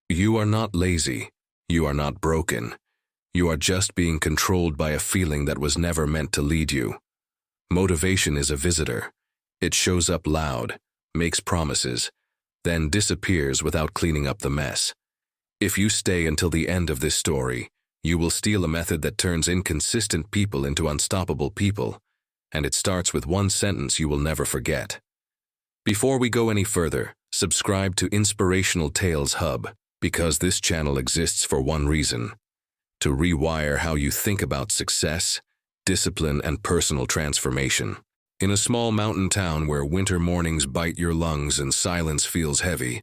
You are not lazy. You are not broken. You are just being controlled by a feeling that was never meant to lead you. Motivation is a visitor. It shows up loud, makes promises, then disappears without cleaning up the mess. If you stay until the end of this story, you will steal a method that turns inconsistent people into unstoppable people, and it starts with one sentence you will never forget. Before we go any further, subscribe to Inspirational Tales Hub, because this channel exists for one reason: to rewire how you think about success, discipline, and personal transformation. In a small mountain town where winter mornings bite your lungs and silence feels heavy,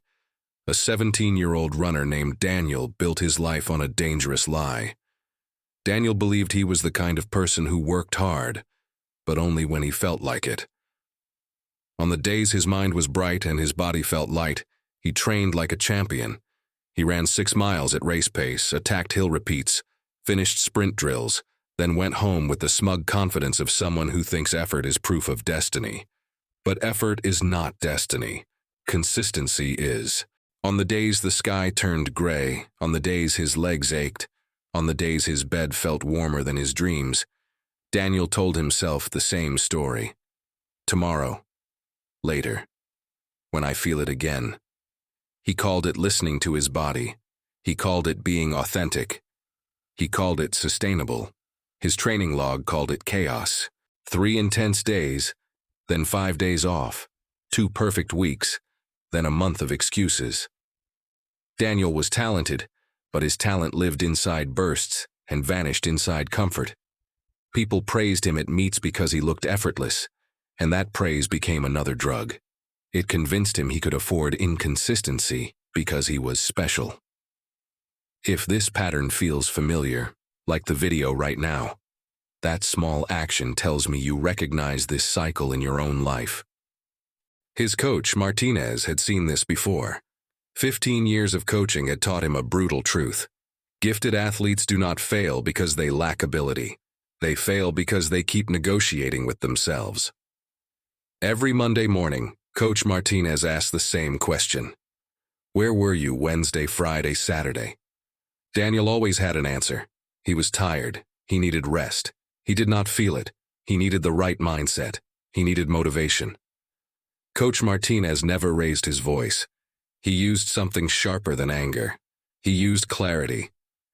a 17-year-old runner named Daniel built his life on a dangerous lie. Daniel believed he was the kind of person who worked hard, but only when he felt like it. On the days his mind was bright and his body felt light, he trained like a champion. He ran 6 miles at race pace, attacked hill repeats, finished sprint drills, then went home with the smug confidence of someone who thinks effort is proof of destiny. But effort is not destiny. Consistency is. On the days the sky turned gray, on the days his legs ached, on the days his bed felt warmer than his dreams, Daniel told himself the same story. Tomorrow. Later. When I feel it again. He called it listening to his body. He called it being authentic. He called it sustainable. His training log called it chaos. 3 intense days, then 5 days off, 2 perfect weeks, then a month of excuses. Daniel was talented, but his talent lived inside bursts and vanished inside comfort. People praised him at meets because he looked effortless, and that praise became another drug. It convinced him he could afford inconsistency because he was special. If this pattern feels familiar, like the video right now, that small action tells me you recognize this cycle in your own life. His coach, Martinez, had seen this before. 15 years of coaching had taught him a brutal truth. Gifted athletes do not fail because they lack ability. They fail because they keep negotiating with themselves. Every Monday morning, Coach Martinez asked the same question. Where were you Wednesday, Friday, Saturday? Daniel always had an answer. He was tired. He needed rest. He did not feel it. He needed the right mindset. He needed motivation. Coach Martinez never raised his voice. He used something sharper than anger. He used clarity.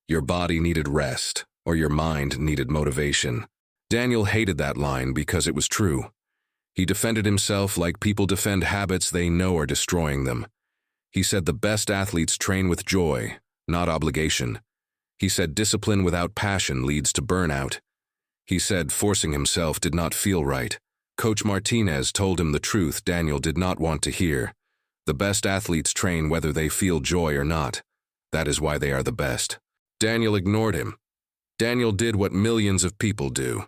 Your body needed rest, or your mind needed motivation. Daniel hated that line because it was true. He defended himself like people defend habits they know are destroying them. He said the best athletes train with joy, not obligation. He said discipline without passion leads to burnout. He said forcing himself did not feel right. Coach Martinez told him the truth Daniel did not want to hear. The best athletes train whether they feel joy or not. That is why they are the best. Daniel ignored him. Daniel did what millions of people do.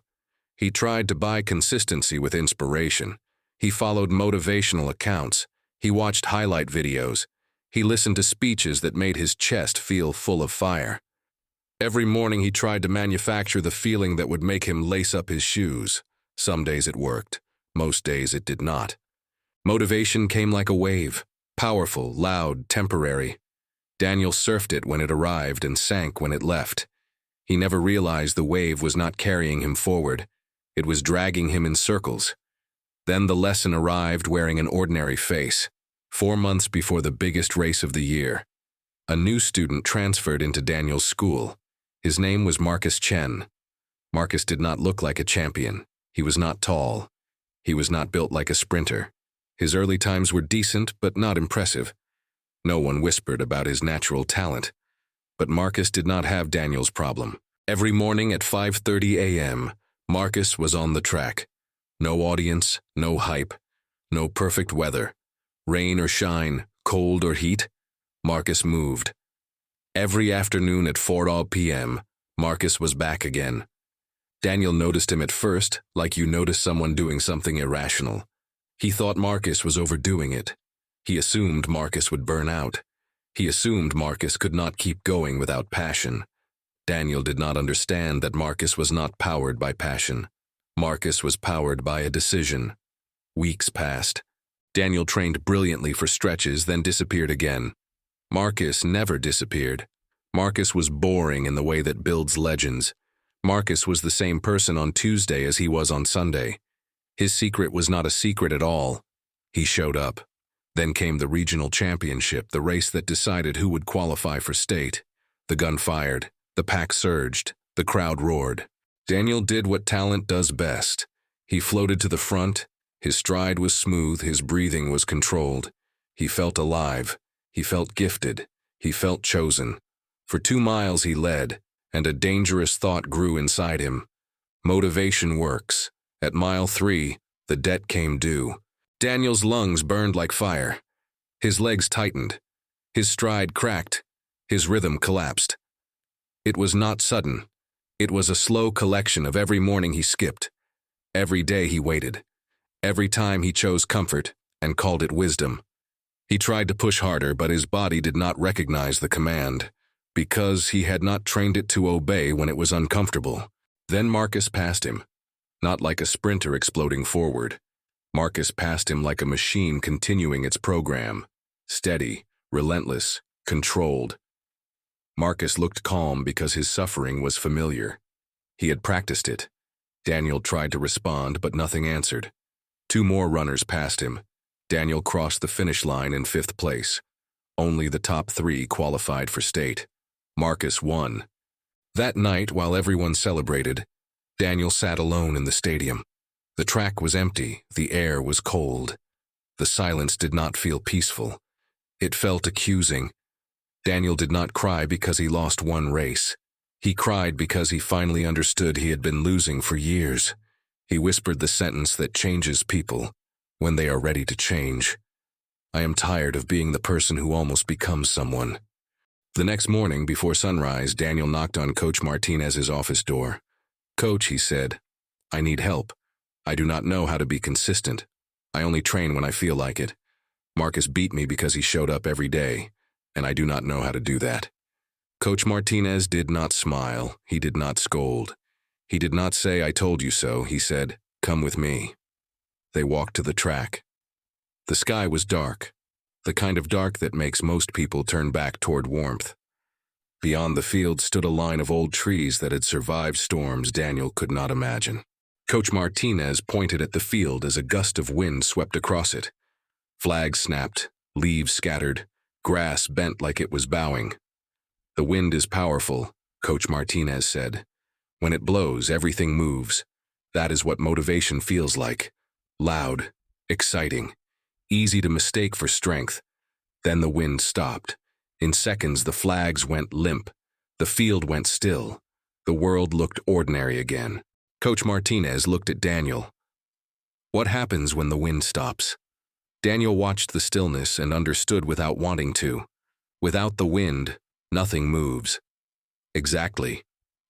He tried to buy consistency with inspiration. He followed motivational accounts. He watched highlight videos. He listened to speeches that made his chest feel full of fire. Every morning he tried to manufacture the feeling that would make him lace up his shoes. Some days it worked. Most days it did not. Motivation came like a wave. Powerful, loud, temporary. Daniel surfed it when it arrived and sank when it left. He never realized the wave was not carrying him forward. It was dragging him in circles. Then the lesson arrived wearing an ordinary face. 4 months before the biggest race of the year, a new student transferred into Daniel's school. His name was Marcus Chen. Marcus did not look like a champion. He was not tall. He was not built like a sprinter. His early times were decent, but not impressive. No one whispered about his natural talent. But Marcus did not have Daniel's problem. Every morning at 5:30 a.m., Marcus was on the track. No audience, no hype, no perfect weather. Rain or shine, cold or heat, Marcus moved. Every afternoon at 4 p.m., Marcus was back again. Daniel noticed him at first, like you notice someone doing something irrational. He thought Marcus was overdoing it. He assumed Marcus would burn out. He assumed Marcus could not keep going without passion. Daniel did not understand that Marcus was not powered by passion. Marcus was powered by a decision. Weeks passed. Daniel trained brilliantly for stretches, then disappeared again. Marcus never disappeared. Marcus was boring in the way that builds legends. Marcus was the same person on Tuesday as he was on Sunday. His secret was not a secret at all. He showed up. Then came the regional championship, the race that decided who would qualify for state. The gun fired. The pack surged. The crowd roared. Daniel did what talent does best. He floated to the front. His stride was smooth. His breathing was controlled. He felt alive. He felt gifted. He felt chosen. For 2 miles he led, and a dangerous thought grew inside him. Motivation works. At mile 3, the debt came due. Daniel's lungs burned like fire. His legs tightened. His stride cracked. His rhythm collapsed. It was not sudden. It was a slow collection of every morning he skipped. Every day he waited. Every time he chose comfort and called it wisdom. He tried to push harder, but his body did not recognize the command, because he had not trained it to obey when it was uncomfortable. Then Marcus passed him, not like a sprinter exploding forward. Marcus passed him like a machine continuing its program, steady, relentless, controlled. Marcus looked calm because his suffering was familiar. He had practiced it. Daniel tried to respond, but nothing answered. 2 more runners passed him. Daniel crossed the finish line in 5th place. Only the top 3 qualified for state. Marcus won. That night, while everyone celebrated, Daniel sat alone in the stadium. The track was empty. The air was cold. The silence did not feel peaceful. It felt accusing. Daniel did not cry because he lost one race. He cried because he finally understood he had been losing for years. He whispered the sentence that changes people when they are ready to change. I am tired of being the person who almost becomes someone. The next morning, before sunrise, Daniel knocked on Coach Martinez's office door. Coach, he said, I need help. I do not know how to be consistent. I only train when I feel like it. Marcus beat me because he showed up every day, and I do not know how to do that. Coach Martinez did not smile. He did not scold. He did not say, I told you so. He said, come with me. They walked to the track. The sky was dark, the kind of dark that makes most people turn back toward warmth. Beyond the field stood a line of old trees that had survived storms Daniel could not imagine. Coach Martinez pointed at the field as a gust of wind swept across it. Flags snapped, leaves scattered, grass bent like it was bowing. The wind is powerful, Coach Martinez said. When it blows, everything moves. That is what motivation feels like. Loud, exciting, easy to mistake for strength. Then the wind stopped. In seconds, the flags went limp. The field went still. The world looked ordinary again. Coach Martinez looked at Daniel. What happens when the wind stops? Daniel watched the stillness and understood without wanting to. Without the wind, nothing moves. Exactly,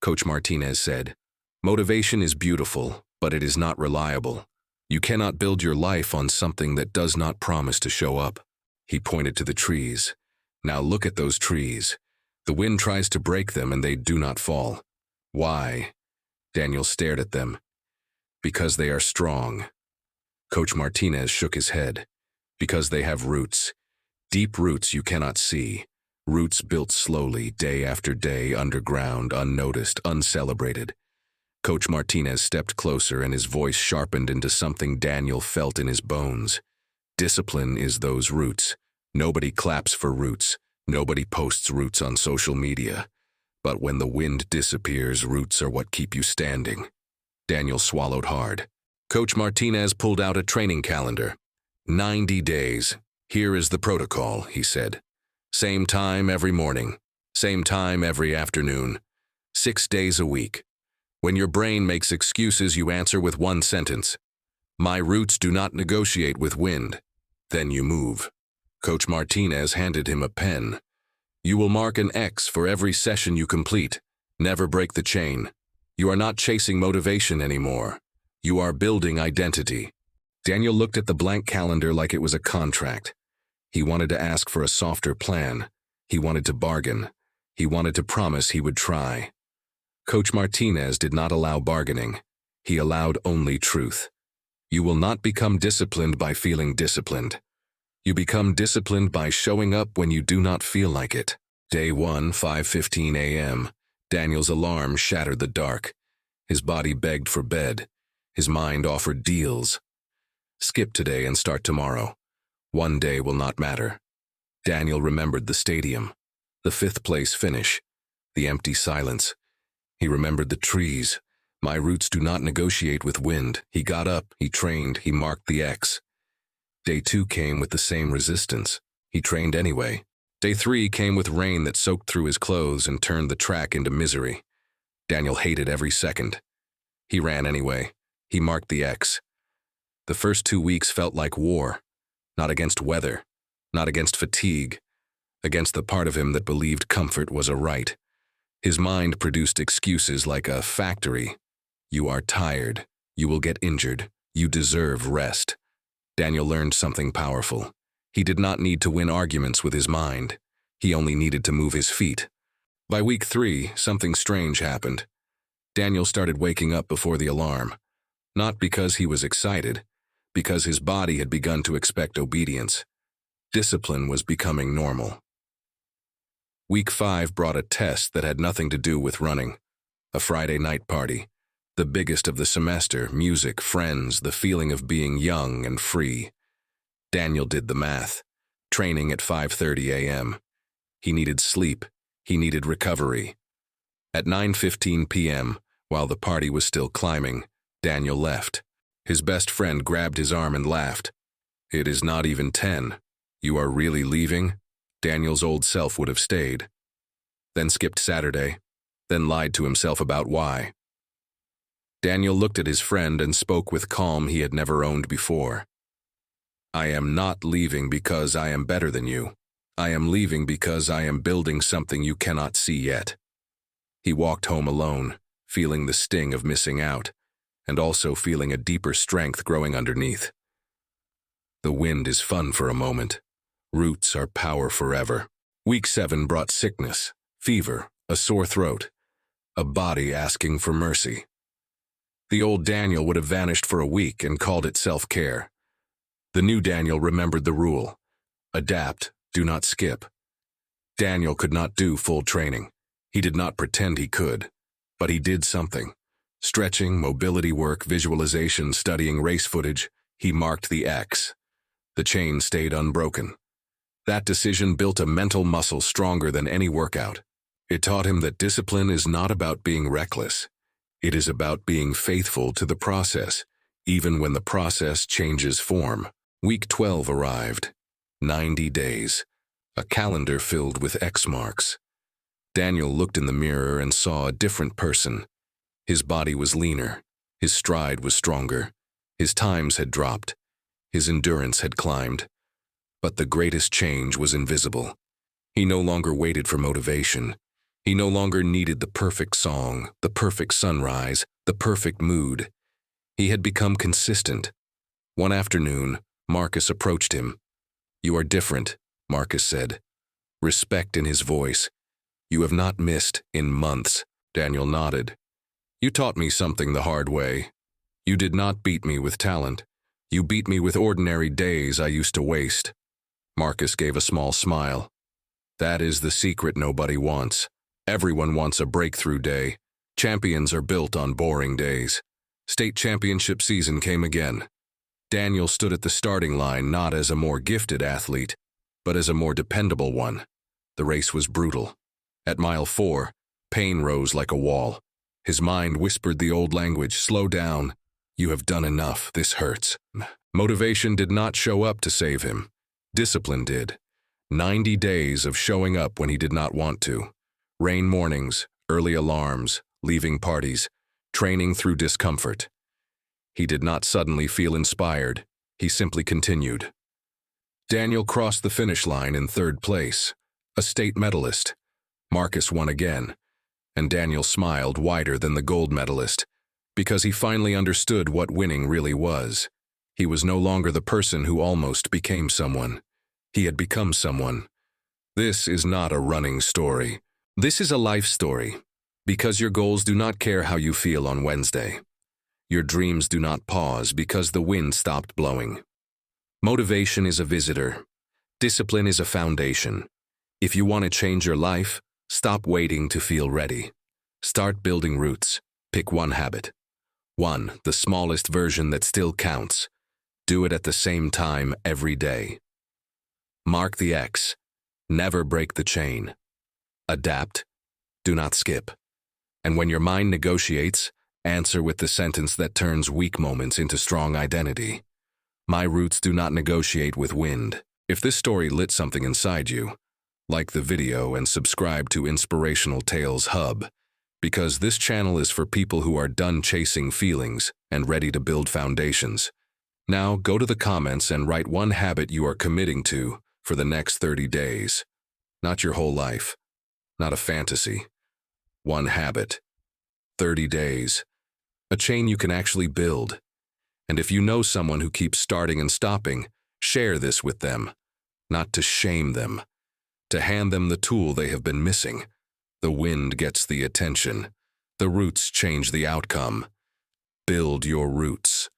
Coach Martinez said. Motivation is beautiful, but it is not reliable. You cannot build your life on something that does not promise to show up. He pointed to the trees. Now look at those trees. The wind tries to break them and they do not fall. Why? Daniel stared at them. Because they are strong. Coach Martinez shook his head. Because they have roots. Deep roots you cannot see. Roots built slowly, day after day, underground, unnoticed, uncelebrated. Coach Martinez stepped closer and his voice sharpened into something Daniel felt in his bones. Discipline is those roots. Nobody claps for roots. Nobody posts roots on social media. But when the wind disappears, roots are what keep you standing. Daniel swallowed hard. Coach Martinez pulled out a training calendar. 90 days. Here is the protocol, he said. Same time every morning. Same time every afternoon. 6 days a week. When your brain makes excuses, you answer with one sentence. My roots do not negotiate with wind. Then you move. Coach Martinez handed him a pen. You will mark an X for every session you complete. Never break the chain. You are not chasing motivation anymore. You are building identity. Daniel looked at the blank calendar like it was a contract. He wanted to ask for a softer plan. He wanted to bargain. He wanted to promise he would try. Coach Martinez did not allow bargaining. He allowed only truth. You will not become disciplined by feeling disciplined. You become disciplined by showing up when you do not feel like it. Day 1, 5:15 a.m. Daniel's alarm shattered the dark. His body begged for bed. His mind offered deals. Skip today and start tomorrow. One day will not matter. Daniel remembered the stadium, the fifth place finish, the empty silence. He remembered the trees. My roots do not negotiate with wind. He got up, he trained, he marked the X. Day 2 came with the same resistance. He trained anyway. Day 3 came with rain that soaked through his clothes and turned the track into misery. Daniel hated every second. He ran anyway. He marked the X. The first 2 weeks felt like war, not against weather, not against fatigue, against the part of him that believed comfort was a right. His mind produced excuses like a factory. You are tired. You will get injured. You deserve rest. Daniel learned something powerful. He did not need to win arguments with his mind. He only needed to move his feet. By week 3, something strange happened. Daniel started waking up before the alarm. Not because he was excited, because his body had begun to expect obedience. Discipline was becoming normal. Week 5 brought a test that had nothing to do with running. A Friday night party. The biggest of the semester, music, friends, the feeling of being young and free. Daniel did the math. Training at 5:30 a.m. He needed sleep. He needed recovery. At 9:15 p.m., while the party was still climbing, Daniel left. His best friend grabbed his arm and laughed. "It is not even 10. You are really leaving?" Daniel's old self would have stayed. Then skipped Saturday, then lied to himself about why. Daniel looked at his friend and spoke with calm he had never owned before. "I am not leaving because I am better than you. I am leaving because I am building something you cannot see yet." He walked home alone, feeling the sting of missing out, and also feeling a deeper strength growing underneath. The wind is fun for a moment. Roots are power forever. Week 7 brought sickness, fever, a sore throat, a body asking for mercy. The old Daniel would have vanished for a week and called it self-care. The new Daniel remembered the rule. Adapt, do not skip. Daniel could not do full training. He did not pretend he could, but he did something. Stretching, mobility work, visualization, studying race footage, he marked the X. The chain stayed unbroken. That decision built a mental muscle stronger than any workout. It taught him that discipline is not about being reckless. It is about being faithful to the process, even when the process changes form. Week 12 arrived. 90 days. A calendar filled with X marks. Daniel looked in the mirror and saw a different person. His body was leaner. His stride was stronger. His times had dropped. His endurance had climbed. But the greatest change was invisible. He no longer waited for motivation. He no longer needed the perfect song, the perfect sunrise, the perfect mood. He had become consistent. One afternoon, Marcus approached him. "You are different," Marcus said. Respect in his voice. "You have not missed in months." Daniel nodded. "You taught me something the hard way. You did not beat me with talent. You beat me with ordinary days I used to waste." Marcus gave a small smile. "That is the secret nobody wants. Everyone wants a breakthrough day. Champions are built on boring days." State championship season came again. Daniel stood at the starting line not as a more gifted athlete, but as a more dependable one. The race was brutal. At mile 4, pain rose like a wall. His mind whispered the old language, "Slow down. You have done enough. This hurts." Motivation did not show up to save him. Discipline did. 90 days of showing up when he did not want to. Rain mornings, early alarms, leaving parties, training through discomfort. He did not suddenly feel inspired. He simply continued. Daniel crossed the finish line in 3rd place, a state medalist. Marcus won again, and Daniel smiled wider than the gold medalist, because he finally understood what winning really was. He was no longer the person who almost became someone. He had become someone. This is not a running story. This is a life story, because your goals do not care how you feel on Wednesday. Your dreams do not pause because the wind stopped blowing. Motivation is a visitor. Discipline is a foundation. If you want to change your life, stop waiting to feel ready. Start building roots. Pick one habit. One, the smallest version that still counts. Do it at the same time every day. Mark the X. Never break the chain. Adapt. Do not skip. And when your mind negotiates, answer with the sentence that turns weak moments into strong identity. My roots do not negotiate with wind. If this story lit something inside you, like the video and subscribe to Inspirational Tales Hub, because this channel is for people who are done chasing feelings and ready to build foundations. Now go to the comments and write one habit you are committing to for the next 30 days. Not your whole life, not a fantasy. One habit, 30 days, a chain you can actually build. And if you know someone who keeps starting and stopping, share this with them. Not to shame them, to hand them the tool they have been missing. The wind gets the attention. The roots change the outcome. Build your roots.